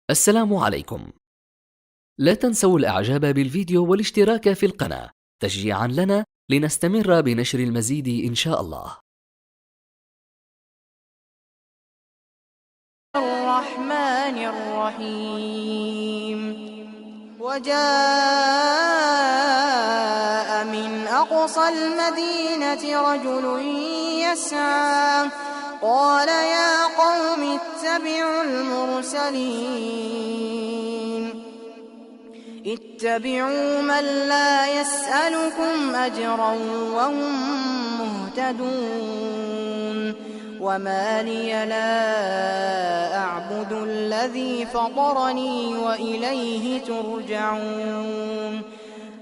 السلام عليكم. لا تنسوا الإعجاب بالفيديو والاشتراك في القناة تشجيعا لنا لنستمر بنشر المزيد إن شاء الله. الرحمن الرحيم. وجاء من أقصى المدينة رجل يسعى قال يا قوم اتبعوا المرسلين اتبعوا من لا يسألكم أجرا وهم مهتدون. وما لي لا أعبد الذي فطرني وإليه ترجعون.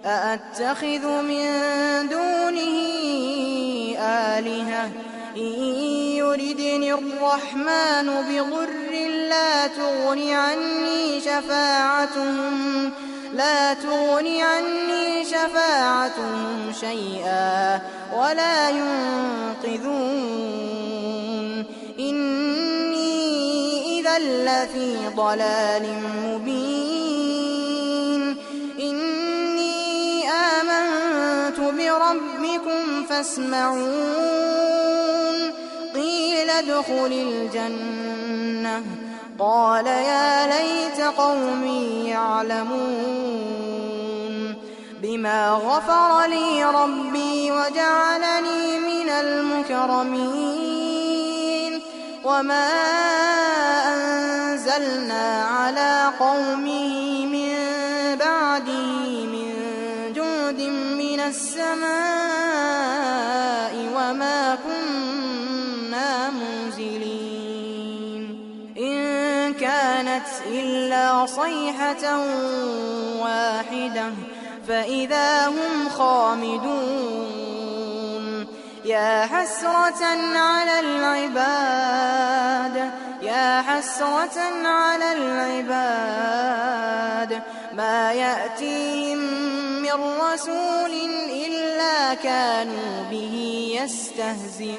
أأتخذ من دونه آلهة إن يردني الرحمن بضر لا تغني عني شفاعتهم شيئا ولا ينقذون. إني إذا لفي ضلال مبين. إني آمنت بربكم فاسمعون. قيل ادخل الجنة قال يا ليت قومي يعلمون. بما غفر لي ربي وجعلني من المكرمين. وما أنزلنا على قومه من بعده من جند من السماء وما كنا منزلين. إن كانت إلا صيحة واحدة فإذا هم خامدون. يا حسرة على العباد ما يأتيهم من رسول إلا كانوا به يستهزئون.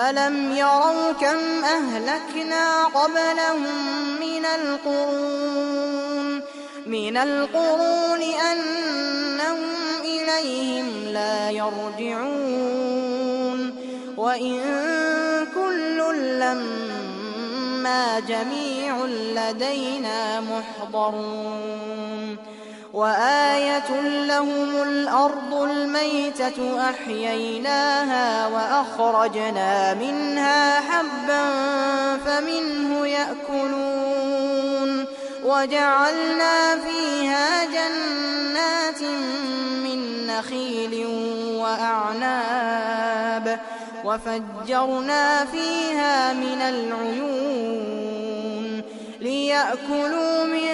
ألم يروا كم أهلكنا قبلهم من القرون أنهم إليهم لا يرجعون. وإن كل لما جميع لدينا محضرون. وآية لهم الأرض الميتة أحييناها وأخرجنا منها حبا فمنه يأكلون. وجعلنا فيها جنات من نخيل وأعناب وفجرنا فيها من العيون ليأكلوا من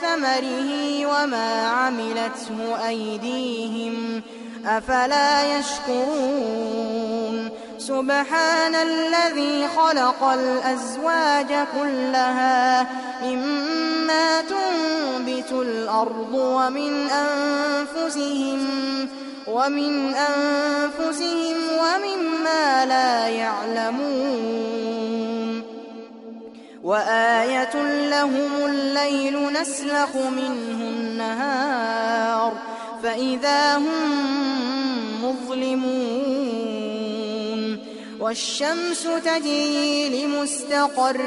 ثمره وما عملته أيديهم أفلا يشكرون. سبحان الذي خلق الأزواج كلها مما تنبت الأرض ومن أنفسهم ومما لا يعلمون. وآية لهم الليل نسلخ منه النهار فإذا هم مظلمون. والشمس تجري لمستقر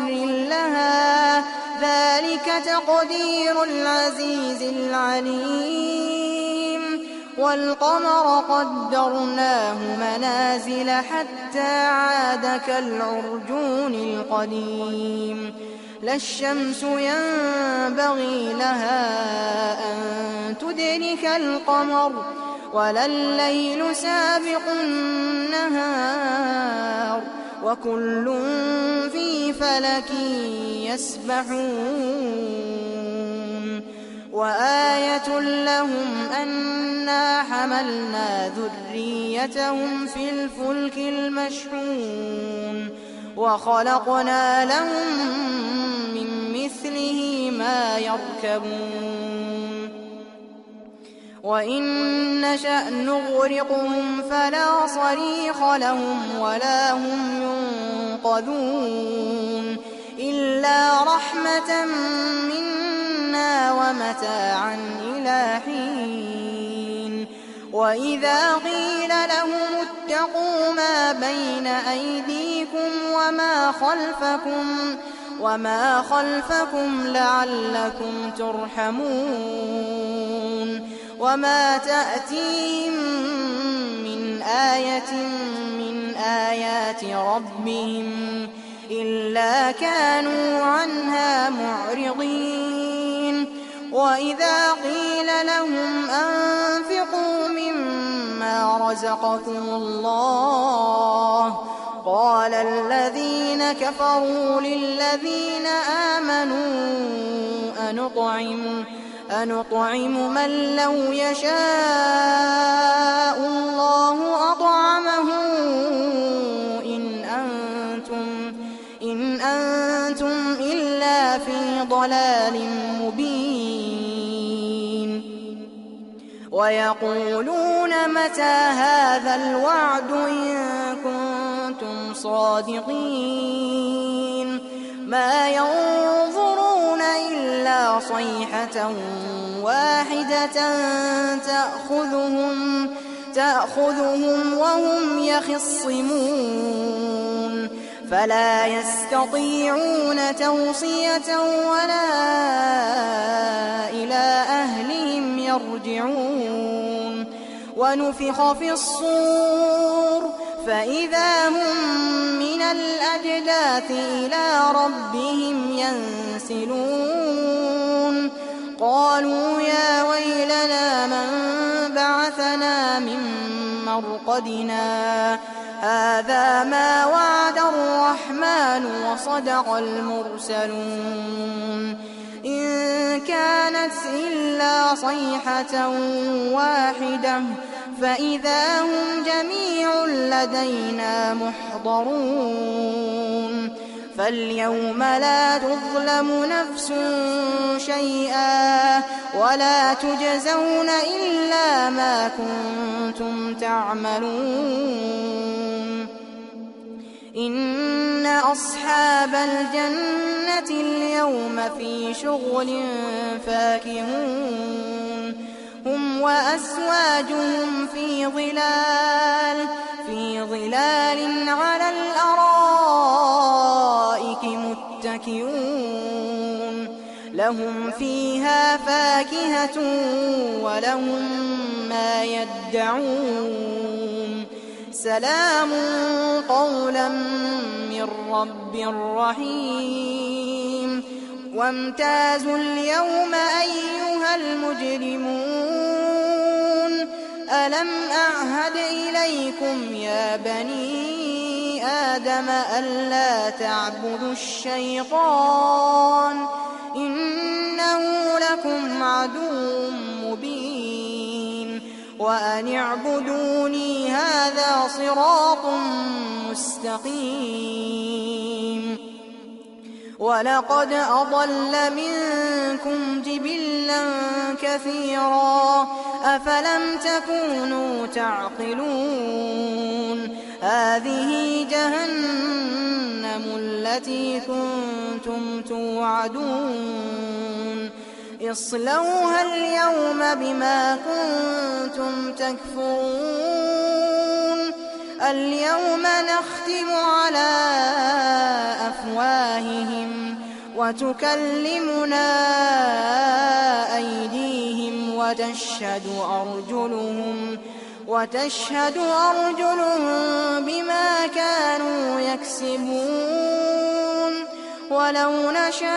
لها ذلك تقدير العزيز العليم. والقمر قدرناه منازل حتى عاد كالعرجون القديم. لا الشمس ينبغي لها أن تدرك القمر ولا الليل سابق النهار وكل في فلك يسبحون. وآية لهم أنا حملنا ذريتهم في الفلك المشحون وخلقنا لهم من مثله ما يركبون. وإن نشأ نغرقهم فلا صريخ لهم ولا هم ينقذون. إلا رحمة منا ومتاعا إلى حين وإذا قيل لهم اتقوا ما بين أيديكم وما خلفكم لعلكم ترحمون وما تأتيهم من آية من آيات ربهم إلا كانوا عنها معرضين وإذا قيل لهم أنفقوا مما رزقكم الله قال الذين كفروا للذين آمنوا أنطعم من لو يشاء الله أطعمه إن أنتم إلا في ضلال مبين ويقولون متى هذا الوعد إن كنتم صادقين ما ينظرون إلا صيحة واحدة تأخذهم وهم يخصمون فلا يستطيعون توصية ولا إلى أهلهم يرجعون ونفخ في الصور فإذا هم من الأجداث إلى ربهم ينسلون قالوا يا ويلنا من بعثنا من مرقدنا هذا ما وعد الرحمن وصدق المرسلون إن كانت إلا صيحة واحدة فإذا هم جميع لدينا محضرون فاليوم لا تظلم نفس شيئا ولا تجزون إلا ما كنتم تعملون إن أصحاب الجنة اليوم في شغل فاكهون هم وأزواجهم في ظلال على الأرائك متكئون لهم فيها فاكهة ولهم ما يدعون سلام قولا من رب رحيم وامتازوا اليوم أيها المجرمون ألم أعهد إليكم يا بني آدم ألا تعبدوا الشيطان إنه لكم عدو مبين وأن اعبدوني هذا صراط مستقيم ولقد أضل منكم جبلا كثيرا أفلم تكونوا تعقلون هذه جهنم التي كنتم توعدون اصلوها اليوم بما كنتم تكفرون اليوم نختم على أفواههم وتكلمنا أيديهم وتشهد أرجلهم بما كانوا يكسبون ولو نشاء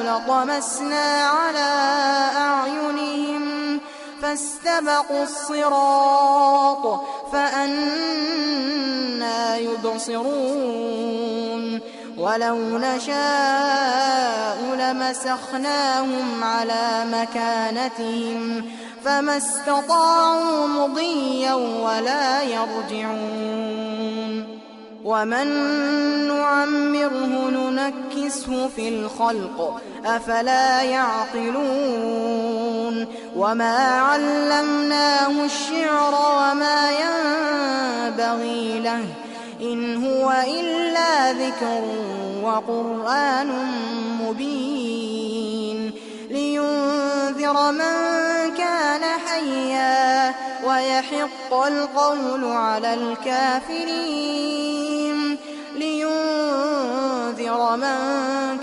لطمسنا على أعينهم فاستبقوا الصراط فأنى يبصرون ولو نشاء لمسخناهم على مكانتهم فما استطاعوا مضيا ولا يرجعون ومن نعمره ننكسه في الخلق أفلا يعقلون وما علمناه الشعر وما ينبغي له إن هو إلا ذكر وقرآن مبين لينذر من كان حيا ويحق القول على الكافرين لينذر من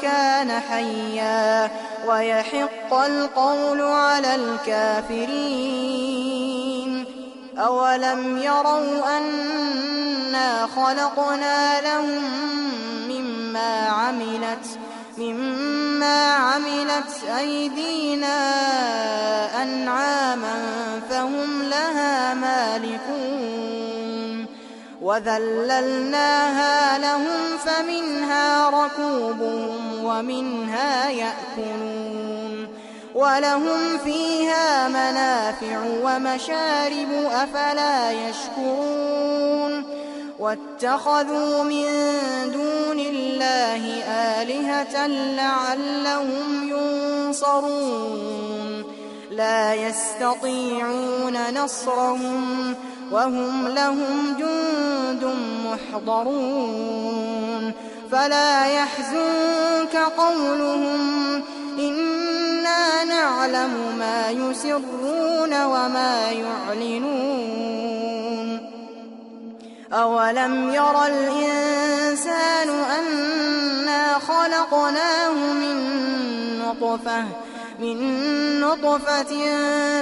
كان حيا ويحق القول على الكافرين أولم يروا أنا خلقنا لهم مما عملت أيدينا أنعاما فهم لها مالكون وذللناها لهم فمنها ركوبهم ومنها يأكلون ولهم فيها منافع ومشارب أفلا يشكرون واتخذوا من دون الله آلهة لعلهم ينصرون لا يستطيعون نصرهم وهم لهم جند محضرون فلا يحزنك قولهم إنا نعلم ما يسرون وما يعلنون أولم ير الإنسان أنا خلقناه من نطفة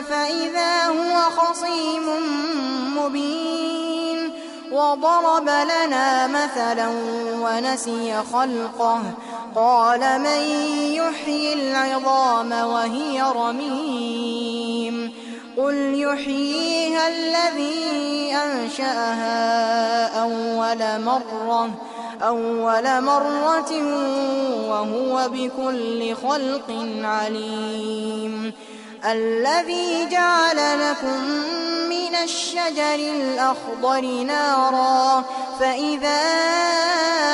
فإذا هو خصيم مبين وضرب لنا مثلا ونسي خلقه قال من يحيي العظام وهي رميم قل يحييها الذي أنشأها أول مرة وهو بكل خلق عليم الذي جعل لكم من الشجر الأخضر نارا فإذا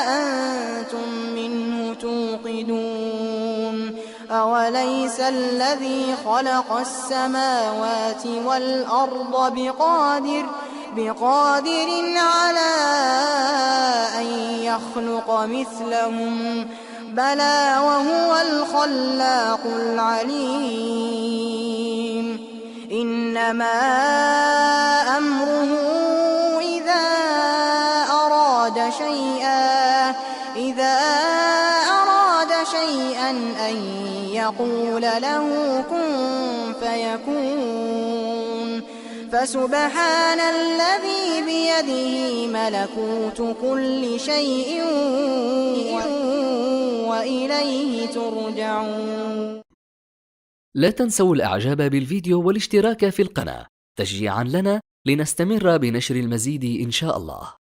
أنتم منه توقدون أوليس الذي خلق السماوات والأرض بقادر على أن يخلق مثلهم بلى وهو الخلاق العليم إنما أمره إذا أراد شيئا أن يقول له كن فيكون فسبحان الذي بيده ملكوت كل شيء وإليه ترجعون. لا تنسوا الإعجاب بالفيديو والاشتراك في القناة تشجيعا لنا لنستمر بنشر المزيد إن شاء الله.